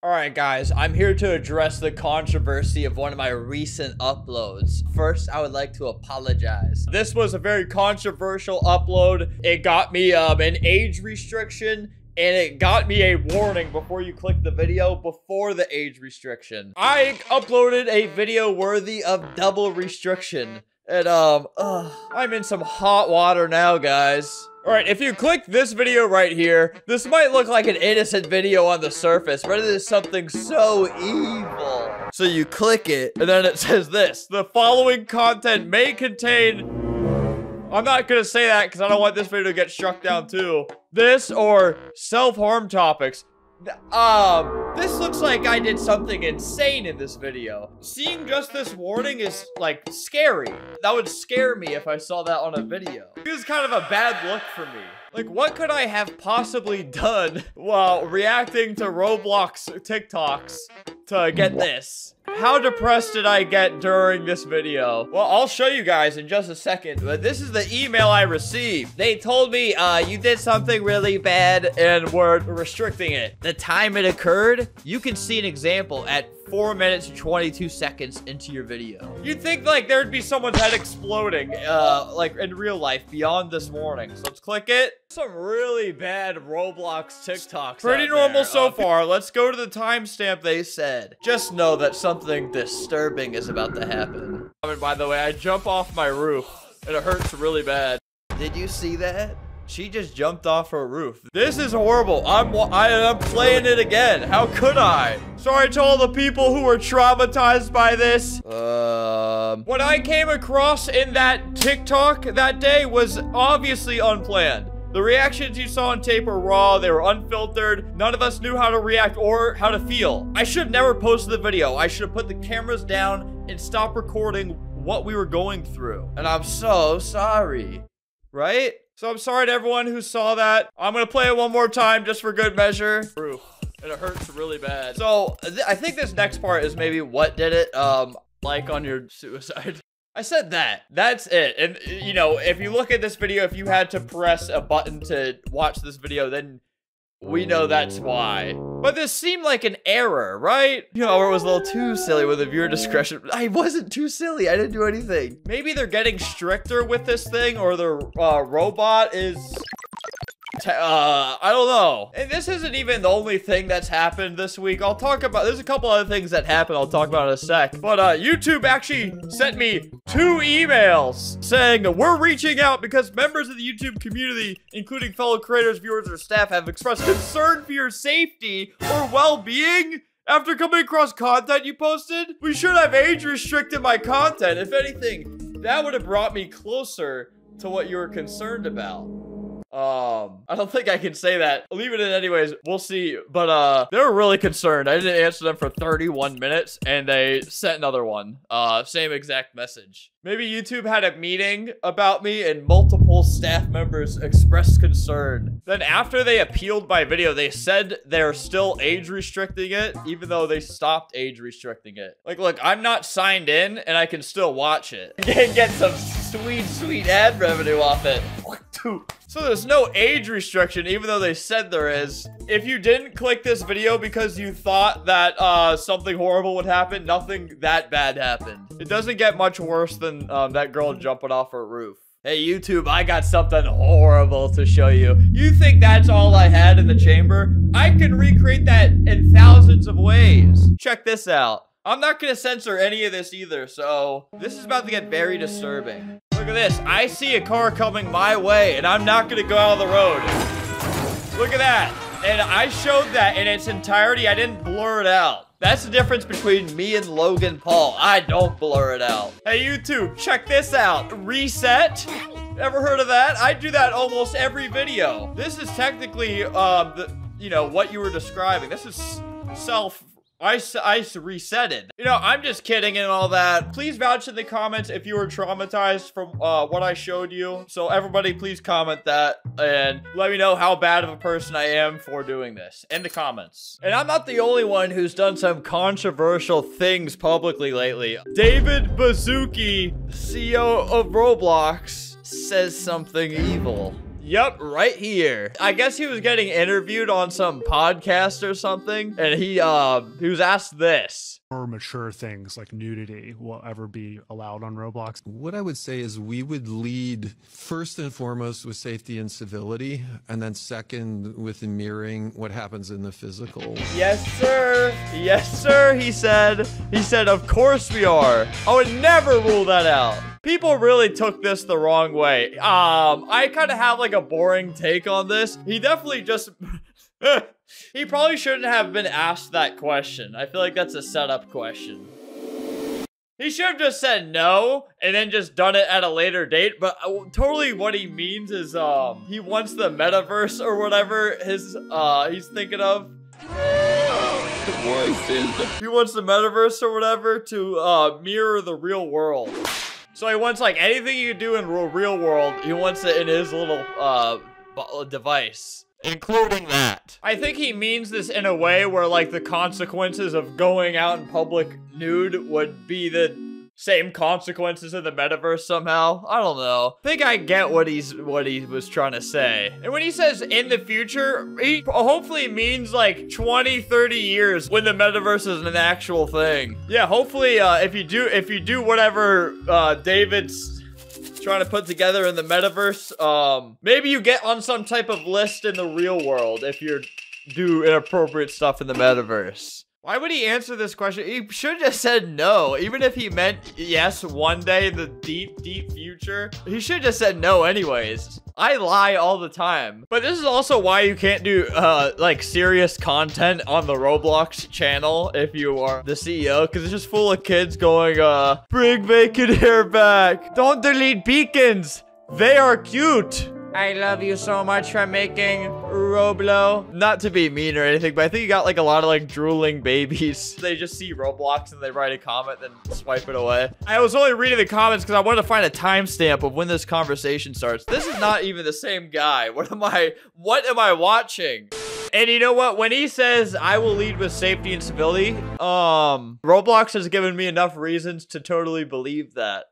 Alright guys, I'm here to address the controversy of one of my recent uploads. First, I would like to apologize. This was a very controversial upload. It got me an age restriction, and it got me a warning before you click the video before the age restriction. I uploaded a video worthy of double restriction. And, I'm in some hot water now, guys. Alright, if you click this video right here, this might look like an innocent video on the surface, but it is something so evil. So you click it, and then it says this: the following content may contain... I'm not gonna say that because I don't want this video to get struck down too. This or self-harm topics. This looks like I did something insane in this video. Seeing just this warning is, like, scary. That would scare me if I saw that on a video. It was kind of a bad look for me. Like, what could I have possibly done while reacting to Roblox TikToks to get this? How depressed did I get during this video? Well, I'll show you guys in just a second, but this is the email I received. They told me, you did something really bad and we're restricting it. The time it occurred, you can see an example at 4 minutes and 22 seconds into your video. You'd think, like, there'd be someone's head exploding, like, in real life beyond this warning. So let's click it. Some really bad Roblox TikToks. Pretty normal so far. Let's go to the timestamp they said. Just know that something disturbing is about to happen. And by the way, I jump off my roof, and it hurts really bad. Did you see that? She just jumped off her roof. This is horrible. I'm playing it again. How could I? Sorry to all the people who were traumatized by this. What I came across in that TikTok that day was obviously unplanned. The reactions you saw on tape were raw, they were unfiltered, none of us knew how to react or how to feel. I should have never posted the video. I should have put the cameras down and stopped recording what we were going through. And I'm so sorry, right? So I'm sorry to everyone who saw that. I'm gonna play it one more time just for good measure. Proof. And it hurts really bad. So I think this next part is maybe what did it, like on your suicide. I said that. That's it. And, you know, if you look at this video, if you had to press a button to watch this video, then we know that's why. But this seemed like an error, right? You know, or it was a little too silly with the viewer discretion. I wasn't too silly. I didn't do anything. Maybe they're getting stricter with this thing, or the robot is... I don't know. And this isn't even the only thing that's happened this week. I'll talk about, there's a couple other things that happened I'll talk about in a sec. But YouTube actually sent me 2 emails saying we're reaching out because members of the YouTube community, including fellow creators, viewers, or staff, have expressed concern for your safety or well-being after coming across content you posted. We should have age restricted my content. If anything, that would have brought me closer to what you were concerned about. I don't think I can say that. Leave it in anyways. We'll see. But, they were really concerned. I didn't answer them for 31 minutes, and they sent another one. Same exact message. Maybe YouTube had a meeting about me, and multiple staff members expressed concern. Then after they appealed my video, they said they're still age restricting it, even though they stopped age restricting it. Like, look, I'm not signed in, and I can still watch it. Get some sweet, sweet ad revenue off it. So there's no age restriction, even though they said there is. If you didn't click this video because you thought that something horrible would happen, nothing that bad happened. It doesn't get much worse than that girl jumping off her roof. Hey, YouTube, I got something horrible to show you. You think that's all I had in the chamber? I can recreate that in thousands of ways. Check this out. I'm not gonna censor any of this either, so this is about to get very disturbing. Look at this. I see a car coming my way, and I'm not gonna go out of the road. Look at that. And I showed that in its entirety. I didn't blur it out. That's the difference between me and Logan Paul. I don't blur it out. Hey, YouTube, check this out. Reset. Ever heard of that? I do that almost every video. This is technically, you know, what you were describing. This is I reset it. You know, I'm just kidding and all that. Please vouch in the comments if you were traumatized from what I showed you. So everybody please comment that and let me know how bad of a person I am for doing this in the comments. And I'm not the only one who's done some controversial things publicly lately. David Baszucki, CEO of Roblox, says something evil. Yep, right here. I guess he was getting interviewed on some podcast or something, and he was asked this. More mature things like nudity will ever be allowed on Roblox? What I would say is we would lead first and foremost with safety and civility, and then second with mirroring what happens in the physical. Yes, sir. Yes, sir, he said. He said, of course we are. I would never rule that out. People really took this the wrong way. I kind of have like a boring take on this. He definitely just... He probably shouldn't have been asked that question. I feel like that's a setup question. He should have just said no and then just done it at a later date. But totally what he means is he wants the metaverse or whatever he's thinking of. He wants the metaverse or whatever to mirror the real world. So he wants like anything you can do in real world, he wants it in his little device. Including that. I think he means this in a way where like the consequences of going out in public nude would be the same consequences in the metaverse somehow. I don't know. I think I get what he was trying to say. And when he says in the future, he hopefully means like 20, 30 years when the metaverse is an actual thing. Yeah, hopefully if you do whatever David's trying to put together in the metaverse, maybe you get on some type of list in the real world if you do inappropriate stuff in the metaverse. Why would he answer this question? He should have just said no. Even if he meant yes one day in the deep future, he should have just said no anyways. I lie all the time. But this is also why you can't do like serious content on the Roblox channel if you are the CEO, because it's just full of kids going, bring vacant hair back. Don't delete beacons. They are cute. I love you so much for making Roblo. Not to be mean or anything, but I think you got like a lot of like drooling babies. They just see Roblox and they write a comment then swipe it away. I was only reading the comments because I wanted to find a timestamp of when this conversation starts. This is not even the same guy. What am I watching? And you know what? When he says, I will lead with safety and civility, Roblox has given me enough reasons to totally believe that.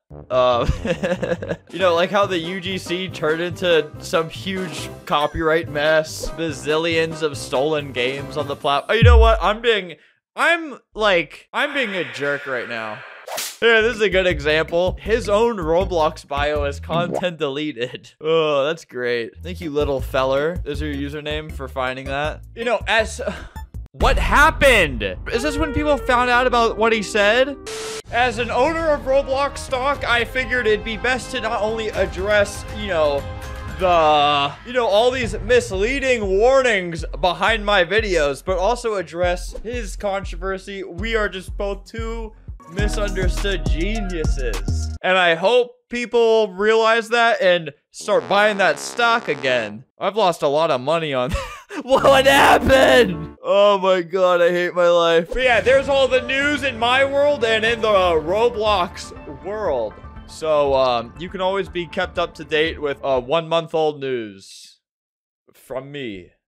You know, like how the UGC turned into some huge copyright mess, bazillions of stolen games on the platform. Oh, you know what? I'm being a jerk right now. Yeah, this is a good example. His own Roblox bio is content deleted. Oh, that's great. Thank you, little feller. Is your username for finding that? You know, what happened? Is this when people found out about what he said? As an owner of Roblox stock, I figured it'd be best to not only address, all these misleading warnings behind my videos, but also address his controversy. We are just both two misunderstood geniuses. And I hope people realize that and start buying that stock again. I've lost a lot of money on what happened? Oh my god, I hate my life. But yeah, there's all the news in my world and in the Roblox world. So you can always be kept up to date with 1 month old news from me.